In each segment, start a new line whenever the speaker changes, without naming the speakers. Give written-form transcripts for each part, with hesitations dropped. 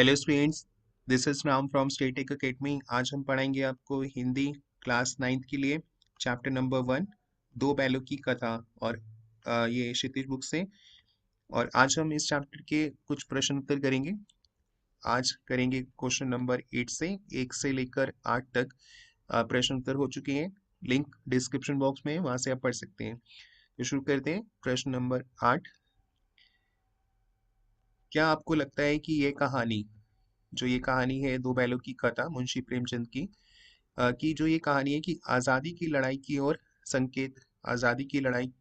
Hello students, this is Ram from state tech academy. आज हम पढ़ाएंगे आपको हिंदी क्लास 9th के लिए चैप्टर नंबर 1, दो बैलों की कथा। और ये क्षितिज बुक से। और आज हम इस चैप्टर के कुछ प्रश्न उत्तर करेंगे। आज करेंगे क्वेश्चन नंबर 8 से 1 से लेकर 8 तक। प्रश्न उत्तर हो चुके हैं, लिंक डिस्क्रिप्शन बॉक्स में है, वहां से आप पढ़ सकते हैं। तो शुरू करते हैं। प्रश्न नंबर 8, क्या आपको लगता है कि ये कहानी है दो बैलों की कथा मुंशी प्रेमचंद की जो ये कहानी है कि आज़ादी की लड़ाई की ओर संकेत आज़ादी की लड़ाई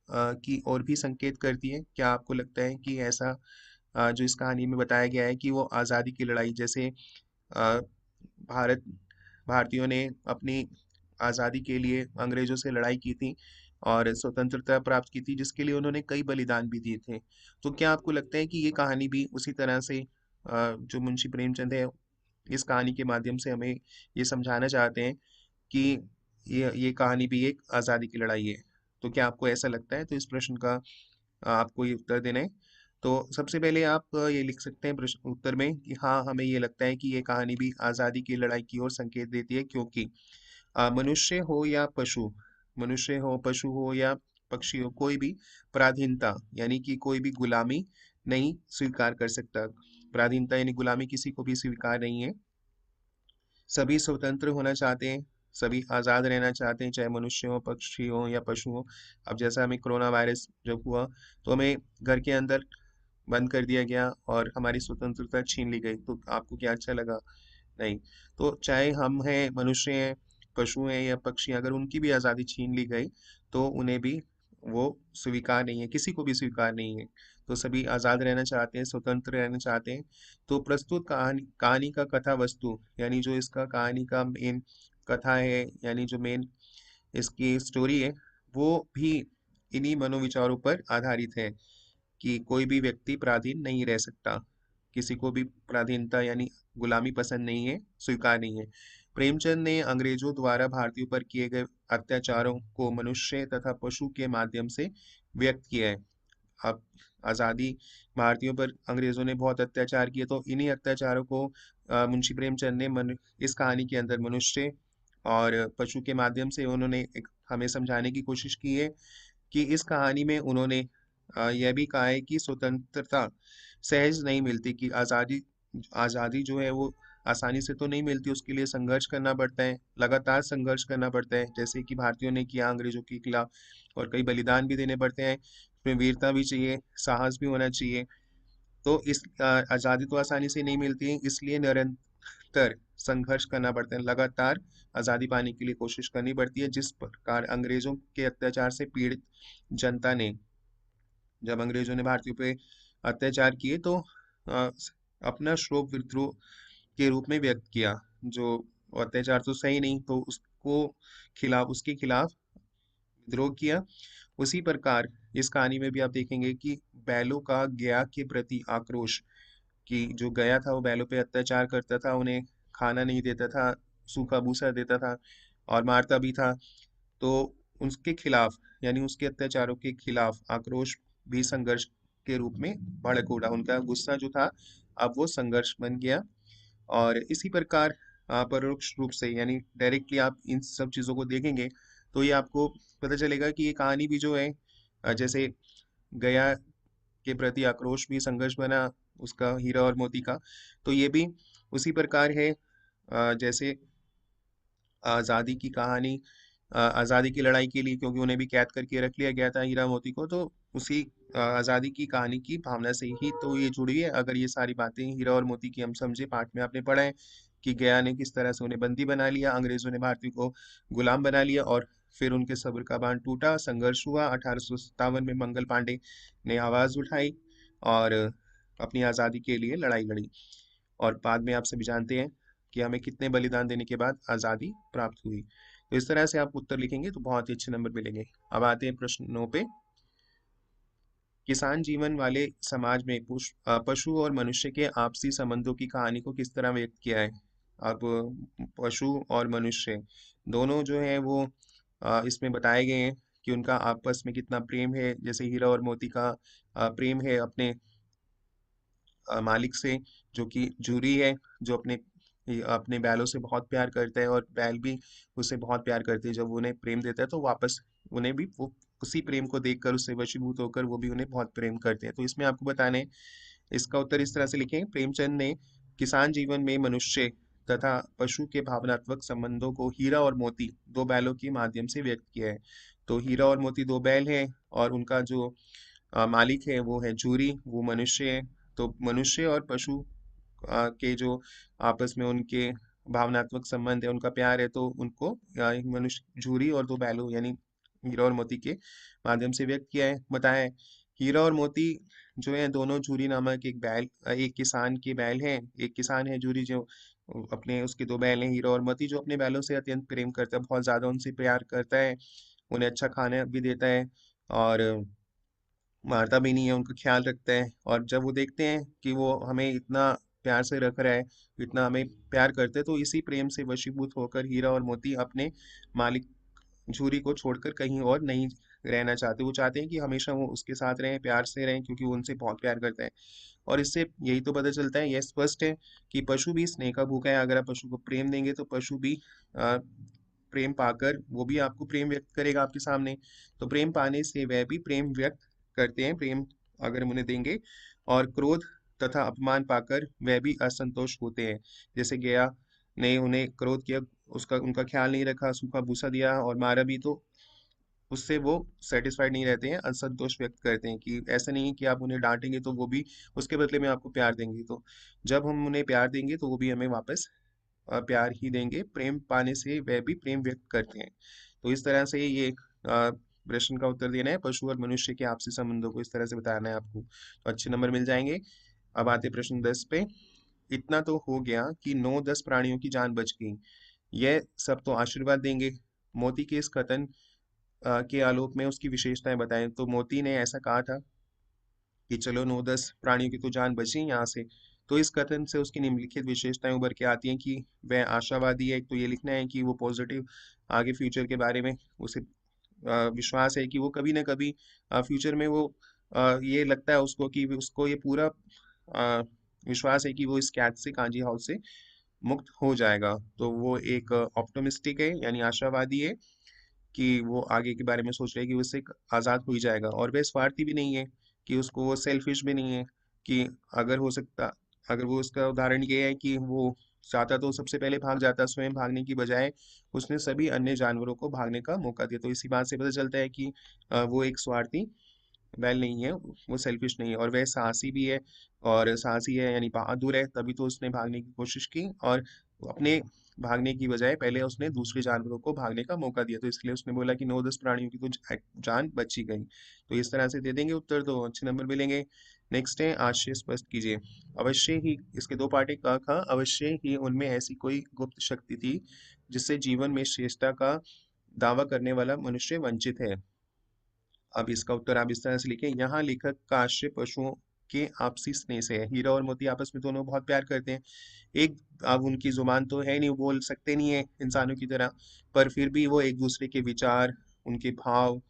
की ओर भी संकेत करती है? क्या आपको लगता है कि ऐसा जो इस कहानी में बताया गया है कि वो आज़ादी की लड़ाई, जैसे अ, भारत भारतीयों ने अपनी आज़ादी के लिए अंग्रेजों से लड़ाई की थी और स्वतंत्रता प्राप्त की थी, जिसके लिए उन्होंने कई बलिदान भी दिए थे। तो क्या आपको लगता है कि ये कहानी भी उसी तरह से जो मुंशी प्रेमचंद है इस कहानी के माध्यम से हमें ये समझाना चाहते हैं कि ये कहानी भी एक आज़ादी की लड़ाई है? तो क्या आपको ऐसा लगता है? तो इस प्रश्न का आपको ये उत्तर देना है। तो सबसे पहले आप ये लिख सकते हैं प्रश्न उत्तर में कि हाँ, हमें ये लगता है कि ये कहानी भी आज़ादी की लड़ाई की ओर संकेत देती है, क्योंकि मनुष्य हो या पशु, मनुष्य हो, पशु हो या पक्षी हो, कोई भी पराधीनता यानी कि कोई भी गुलामी नहीं स्वीकार कर सकता। पराधीनता यानी गुलामी किसी को भी स्वीकार नहीं है। सभी स्वतंत्र होना चाहते हैं, सभी आज़ाद रहना चाहते हैं, चाहे मनुष्य हो, पक्षी हो या पशु हो। अब जैसा हमें कोरोना वायरस जब हुआ, तो हमें घर के अंदर बंद कर दिया गया और हमारी स्वतंत्रता छीन ली गई। तो आपको क्या अच्छा लगा? नहीं। तो चाहे हम हैं, मनुष्य हैं, पशु हैं या पक्षी, अगर उनकी भी आज़ादी छीन ली गई, तो उन्हें भी वो स्वीकार नहीं है, किसी को भी स्वीकार नहीं है। तो सभी आज़ाद रहना चाहते हैं, स्वतंत्र रहना चाहते हैं। तो प्रस्तुत कहानी कहानी का कथा वस्तु, यानी जो इसका कहानी का मेन कथा है, यानी जो मेन इसकी स्टोरी है, वो भी इन्हीं मनोविचारों पर आधारित है कि कोई भी व्यक्ति पराधीन नहीं रह सकता। किसी को भी पराधीनता यानी गुलामी पसंद नहीं है, स्वीकार नहीं है। प्रेमचंद ने अंग्रेजों द्वारा भारतीयों पर किए गए अत्याचारों को मनुष्य तथा पशु के माध्यम से व्यक्त किया है। अब आज़ादी, भारतीयों पर अंग्रेजों ने बहुत अत्याचार किए, तो इन्हीं अत्याचारों को मुंशी प्रेमचंद ने इस कहानी के अंदर मनुष्य और पशु के माध्यम से उन्होंने एक हमें समझाने की कोशिश की है कि इस कहानी में उन्होंने यह भी कहा है कि स्वतंत्रता सहज नहीं मिलती, कि आज़ादी आज़ादी जो है वो आसानी से तो नहीं मिलती, उसके लिए संघर्ष करना पड़ता है, लगातार संघर्ष करना पड़ता है, जैसे कि भारतीयों ने किया अंग्रेजों के खिलाफ। और कई बलिदान भी देने पड़ते हैं, उसमें वीरता भी चाहिए, साहस भी होना चाहिए। तो इस आज़ादी तो आसानी से नहीं मिलती है, इसलिए निरंतर संघर्ष करना पड़ता है, लगातार आज़ादी पाने के लिए कोशिश करनी पड़ती है। जिस प्रकार अंग्रेजों के अत्याचार से पीड़ित जनता ने, जब अंग्रेजों ने भारतीयों पे अत्याचार किए, तो अपना क्षोभ विद्रोह के रूप में व्यक्त किया। जो अत्याचार तो सही नहीं, तो उसके खिलाफ विद्रोह किया। उसी प्रकार इस कहानी में भी आप देखेंगे कि बैलों का गया के प्रति आक्रोश, कि जो गया था वो बैलों पे अत्याचार करता था, उन्हें खाना नहीं देता था, सूखा भूसा देता था और मारता भी था। तो उसके खिलाफ, यानी उसके अत्याचारों के खिलाफ आक्रोश भी संघर्ष के रूप में भड़क उठा। उनका गुस्सा जो था, अब वो संघर्ष बन गया। और इसी प्रकार परोक्ष रूप से, यानी डायरेक्टली आप इन सब चीज़ों को देखेंगे, तो ये आपको पता चलेगा कि ये कहानी भी जो है, जैसे गया के प्रति आक्रोश भी संघर्ष बना उसका, हीरा और मोती का, तो ये भी उसी प्रकार है। जैसे आज़ादी की कहानी, आज़ादी की लड़ाई के लिए, क्योंकि उन्हें भी कैद करके रख लिया गया था हीरा मोती को, तो उसी आज़ादी की कहानी की भावना से ही तो ये जुड़ी है। अगर ये सारी बातें हीरा और मोती की हम समझे, पाठ में आपने पढ़ा है कि गया ने किस तरह से उन्हें बंदी बना लिया, अंग्रेजों ने भारतीयों को गुलाम बना लिया, और फिर उनके सब्र का बांध टूटा, संघर्ष हुआ। 1857 में मंगल पांडे ने आवाज़ उठाई और अपनी आज़ादी के लिए लड़ाई लड़ी। और बाद में आप सभी जानते हैं कि हमें कितने बलिदान देने के बाद आज़ादी प्राप्त हुई। तो इस तरह से आप उत्तर लिखेंगे तो बहुत ही अच्छे नंबर मिलेंगे। अब आते हैं प्रश्नों पे। किसान जीवन वाले समाज में पशु और मनुष्य के आपसी संबंधों की कहानी को किस तरह व्यक्त किया है? अब पशु और मनुष्य दोनों जो है वो इसमें बताए गए हैं कि उनका आपस में कितना प्रेम है। जैसे हीरा और मोती का प्रेम है अपने मालिक से, जो कि जूरी है, जो अपने बैलों से बहुत प्यार करता है और बैल भी उससे बहुत प्यार करते हैं। जब वो उन्हें प्रेम देता है तो वापस उन्हें भी वो उसी प्रेम को देखकर उससे वशीभूत होकर वो भी उन्हें बहुत प्रेम करते हैं। तो इसमें आपको बताने इसका उत्तर इस तरह से लिखें। प्रेमचंद ने किसान जीवन में मनुष्य तथा पशु के भावनात्मक संबंधों को हीरा और मोती दो बैलों के माध्यम से व्यक्त किया है। तो हीरा और मोती दो बैल हैं और उनका जो मालिक है वो है जूरी, वो मनुष्य है। तो मनुष्य और पशु के जो आपस में उनके भावनात्मक संबंध है, उनका प्यार है, तो उनको एक मनुष्य झूरी और दो बैलों यानी हीरा और मोती के माध्यम से व्यक्त किया है, बताया है। हीरा और मोती जो है दोनों झूरी नामक एक किसान के बैल हैं। एक किसान है झूरी जो अपने उसके दो बैल हैं हीरा और मोती, जो अपने बैलों से अत्यंत प्रेम करता है, बहुत ज्यादा उनसे प्यार करता है, उन्हें अच्छा खाना भी देता है और मारता भी नहीं है, उनका ख्याल रखता है। और जब वो देखते हैं कि वो हमें इतना प्यार से रख रहा है, इतना हमें प्यार करते हैं, तो इसी प्रेम से वशीभूत होकर हीरा और मोती अपने मालिक झूरी को छोड़कर कहीं और नहीं रहना चाहते। वो चाहते हैं कि हमेशा वो उसके साथ रहें, प्यार से रहें, क्योंकि वो उनसे बहुत प्यार करते हैं। और इससे यही तो पता चलता है, यह स्पष्ट है कि पशु भी स्नेह का भूखा है। अगर आप पशु को प्रेम देंगे तो पशु भी अ, प्रेम पाकर वो भी आपको प्रेम व्यक्त करेगा आपके सामने। तो प्रेम पाने से वह भी प्रेम व्यक्त करते हैं, प्रेम अगर हम उन्हें देंगे। और क्रोध तथा अपमान पाकर वह भी असंतोष होते हैं। जैसे गया ने उन्हें क्रोध किया, उसका उनका ख्याल नहीं रखा, सूखा भूसा दिया और मारा भी, तो उससे वो सेटिस्फाइड नहीं रहते हैं, असंतोष व्यक्त करते हैं। कि ऐसा नहीं है कि आप उन्हें डांटेंगे तो वो भी उसके बदले में आपको प्यार देंगे। तो जब हम उन्हें प्यार देंगे तो वो भी हमें वापस प्यार ही देंगे। प्रेम पाने से वह भी प्रेम व्यक्त करते हैं। तो इस तरह से ये प्रश्न का उत्तर देना है, पशु और मनुष्य के आपसी संबंधों को इस तरह से बताना है आपको, तो अच्छे नंबर मिल जाएंगे। अब आते प्रश्न 10 पे। इतना तो हो गया कि 9-10 प्राणियों की जान बच गई, यह सब तो आशीर्वाद देंगे। मोती के इस कथन के आलोक में उसकी विशेषताएं बताएं। तो मोती ने ऐसा कहा था कि चलो 9-10 प्राणियों की तो जान बची यहाँ से। तो इस कथन से उसकी निम्नलिखित विशेषताएं उभर के आती हैं कि वह आशावादी है। एक तो ये लिखना है कि वो पॉजिटिव, आगे फ्यूचर के बारे में उसे विश्वास है कि वो कभी ना कभी फ्यूचर में वो ये लगता है उसको कि उसको ये पूरा अ, विश्वास है कि वो इस कैद से, कांजी हाउस से मुक्त हो जाएगा। तो वो एक ऑप्टिमिस्टिक है यानी आशावादी है कि वो आगे के बारे में सोच रहे हैं कि वो इससे आज़ाद हो ही जाएगा। और वह स्वार्थी भी नहीं है, कि उसको वो सेल्फिश भी नहीं है, कि अगर हो सकता, अगर वो उसका उदाहरण ये है कि वो चाहता तो सबसे पहले भाग जाता, स्वयं भागने की बजाय उसने सभी अन्य जानवरों को भागने का मौका दिया। तो इसी बात से पता चलता है कि वो एक स्वार्थी बैल नहीं है, वो सेल्फिश नहीं है। और वह साहसी भी है, और साहसी है यानी बहादुर है, तभी तो उसने भागने की कोशिश की और अपने भागने की बजाय पहले उसने दूसरे जानवरों को भागने का मौका दिया। तो इसलिए उसने बोला कि 9-10 प्राणियों की तो जान बची गई। तो इस तरह से दे देंगे उत्तर, तो अच्छे नंबर मिलेंगे। नेक्स्ट है आशय स्पष्ट कीजिए। अवश्य ही, इसके दो पार्ट है, क ख, अवश्य ही उनमें ऐसी कोई गुप्त शक्ति थी जिससे जीवन में श्रेष्ठता का दावा करने वाला मनुष्य वंचित है। अब इसका उत्तर आप इस तरह से लिखें। यहाँ लेखक का आशय पशुओं के आपसी स्नेह से है। हीरा और मोती आपस में दोनों बहुत प्यार करते हैं। एक, अब उनकी जुबान तो है नहीं, वो बोल सकते नहीं है इंसानों की तरह, पर फिर भी वो एक दूसरे के विचार, उनके भाव,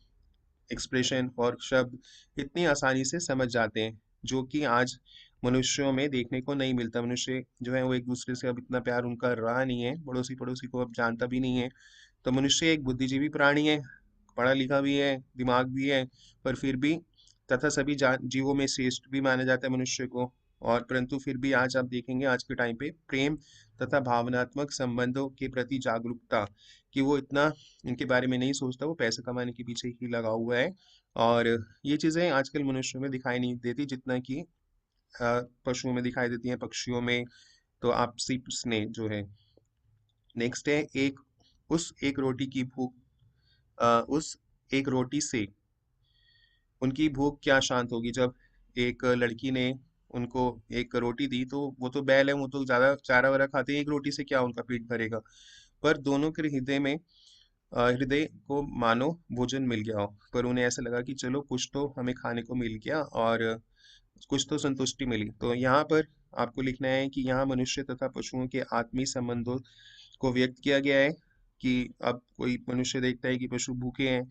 एक्सप्रेशन और शब्द इतनी आसानी से समझ जाते हैं, जो कि आज मनुष्यों में देखने को नहीं मिलता। मनुष्य जो है वो एक दूसरे से अब इतना प्यार उनका रहा नहीं है, पड़ोसी पड़ोसी को अब जानता भी नहीं है। तो मनुष्य एक बुद्धिजीवी प्राणी है, पढ़ा लिखा भी है, दिमाग भी है, पर फिर भी तथा सभी जीवों में श्रेष्ठ भी माना जाता है मनुष्य को। और परंतु फिर भी आज आप देखेंगे आज के टाइम पे प्रेम तथा भावनात्मक संबंधों के प्रति जागरूकता, कि वो इतना इनके बारे में नहीं सोचता, वो पैसे कमाने के पीछे ही लगा हुआ है। और ये चीजें आजकल मनुष्यों में दिखाई नहीं देती जितना कि पशुओं में दिखाई देती हैं, पक्षियों में। तो आपसी स्नेह जो है। नेक्स्ट है एक, उस एक रोटी की भूख, उस एक रोटी से उनकी भूख क्या शांत होगी। जब एक लड़की ने उनको एक रोटी दी, तो वो तो बैल है, वो तो ज्यादा चारा वारा खाते हैं, एक रोटी से क्या उनका पेट भरेगा। पर दोनों के हृदय में हृदय को मानो भोजन मिल गया हो, पर उन्हें ऐसा लगा कि चलो कुछ तो हमें खाने को मिल गया और कुछ तो संतुष्टि मिली। तो यहाँ पर आपको लिखना है कि यहाँ मनुष्य तथा पशुओं के आत्मीय संबंधों को व्यक्त किया गया है। कि अब कोई मनुष्य देखता है कि पशु भूखे हैं,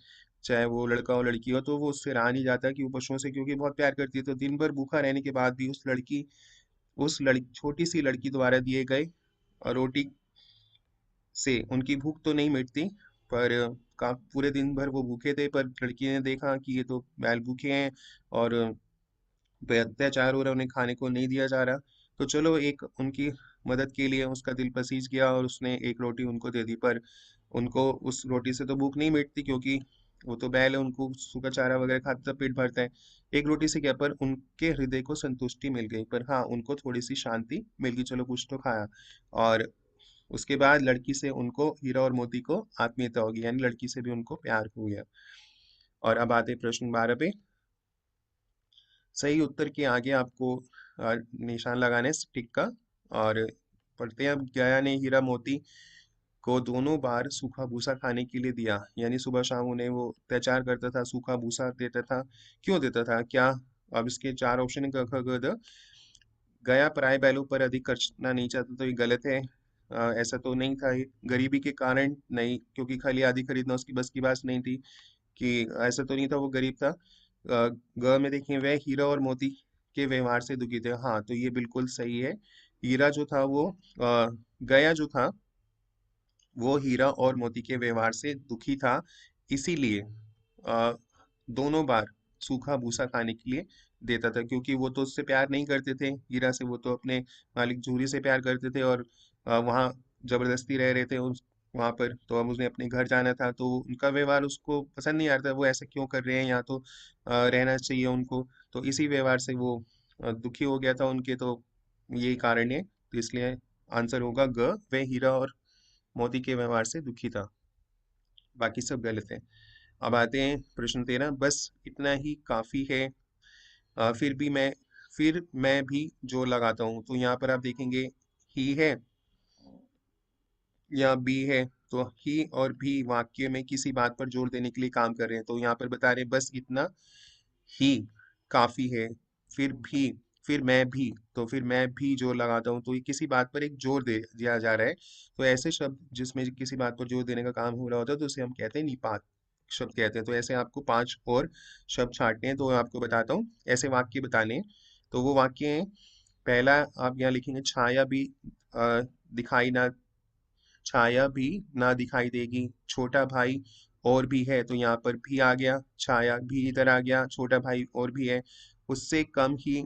चाहे वो लड़का हो लड़की हो, तो वो उससे रहा नहीं जाता कि वो पशुओं से, क्योंकि बहुत प्यार करती है, तो दिन भर भूखा रहने के बाद भी उस लड़की उस लड़की, छोटी सी लड़की द्वारा दिए गए रोटी से उनकी भूख तो नहीं मिटती, पर का पूरे दिन भर वो भूखे थे, पर लड़की ने देखा कि ये तो बैल भूखे हैं और पे अत्याचार हो रहा है, उन्हें खाने को नहीं दिया जा रहा। तो चलो एक उनकी मदद के लिए उसका दिल पसीज गया और उसने एक रोटी उनको दे दी, पर उनको उस रोटी से तो भूख नहीं मिटती, क्योंकि वो तो बैल है, उनको सूखा चारा वगैरह खाते तो पेट भरता है। एक रोटी से क्या, पर उनके हृदय को संतुष्टि मिल गई, पर हाँ उनको थोड़ी सी शांति मिल गई, चलो कुछ तो खाया। और उसके बाद लड़की से उनको, हीरा और मोती को आत्मीयता होगी, यानी लड़की से भी उनको प्यार हो गया। और अब आते हैं प्रश्न 12 पे। सही उत्तर के आगे आपको निशान लगाना है टिक का। और पढ़ते हैं अब। गया ने हीरा मोती को दोनों बार सूखा भूसा खाने के लिए दिया, यानी सुबह शाम उन्हें वो अत्याचार करता था, सूखा भूसा देता था। क्यों देता था, क्या? अब इसके चार ऑप्शन है, क ख ग घ। गया पराये बैलों पर अधिक खर्चना नहीं चाहता, तो ये गलत है। ऐसा तो नहीं था ये। गरीबी के कारण नहीं, क्योंकि खाली आदि खरीदना उसकी बस की बात नहीं थी, कि ऐसा तो नहीं था वो गरीब था। ग में देखिए, वह हीरा और मोती के व्यवहार से दुखी थे। हाँ, तो ये बिल्कुल सही है। हीरा जो था वो गया जो था वो हीरा और मोती के व्यवहार से दुखी था, इसीलिए अ, दोनों बार सूखा भूसा खाने के लिए देता था, क्योंकि वो तो उससे प्यार नहीं करते थे हीरा से, वो तो अपने मालिक जूरी से प्यार करते थे, और वहाँ जबरदस्ती रह रहे थे उस वहां पर। तो अब उसने अपने घर जाना था, तो उनका व्यवहार उसको पसंद नहीं आ रहा था, वो ऐसा क्यों कर रहे हैं, यहाँ तो रहना चाहिए उनको। तो इसी व्यवहार से वो दुखी हो गया था उनके, तो यही कारण है। तो इसलिए आंसर होगा ग, वह हीरा और मोदी के व्यवहार से दुखी था। बाकी सब गलत है। अब आते हैं प्रश्न 13। बस इतना ही काफी है, फिर मैं भी जोर लगाता हूँ। तो यहाँ पर आप देखेंगे ही है या बी है। तो ही और भी वाक्य में किसी बात पर जोर देने के लिए काम कर रहे हैं। तो यहाँ पर बता रहे हैं बस इतना ही काफी है, फिर भी, फिर मैं भी, तो फिर मैं भी जोर लगाता हूँ, तो ये किसी बात पर एक जोर दे दिया जा रहा है। तो ऐसे शब्द जिसमें किसी बात पर जोर देने का काम हो रहा होता है, तो उसे हम कहते हैं निपात शब्द कहते हैं। तो ऐसे आपको 5 और शब्द छांटने हैं, तो मैं आपको बताता हूँ ऐसे वाक्य बताने हैं। तो वो वाक्य हैं, पहला आप यहाँ लिखेंगे, छाया भी अ, दिखाई ना, छाया भी ना दिखाई देगी, छोटा भाई और भी है। तो यहाँ पर भी आ गया, छाया भी इधर आ गया, छोटा भाई और भी है। उससे कम ही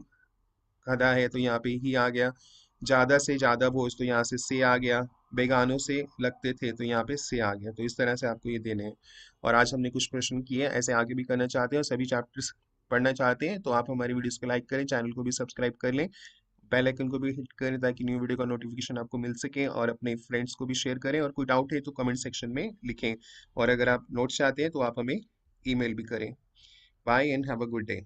गधा है, तो यहाँ पे ही आ गया। ज्यादा से ज्यादा बोझ, तो यहाँ से आ गया। बेगानों से लगते थे, तो यहाँ पे से आ गया। तो इस तरह से आपको ये देने हैं। और आज हमने कुछ प्रश्न किए, ऐसे आगे भी करना चाहते हैं और सभी चैप्टर्स पढ़ना चाहते हैं, तो आप हमारी वीडियोस को लाइक करें, चैनल को भी सब्सक्राइब कर लें, बेल आइकन को भी हिट करें, ताकि न्यू वीडियो का नोटिफिकेशन आपको मिल सके। और अपने फ्रेंड्स को भी शेयर करें, और कोई डाउट है तो कमेंट सेक्शन में लिखें। और अगर आप नोट्स चाहते हैं तो आप हमें ईमेल भी करें। Bye and have a good day.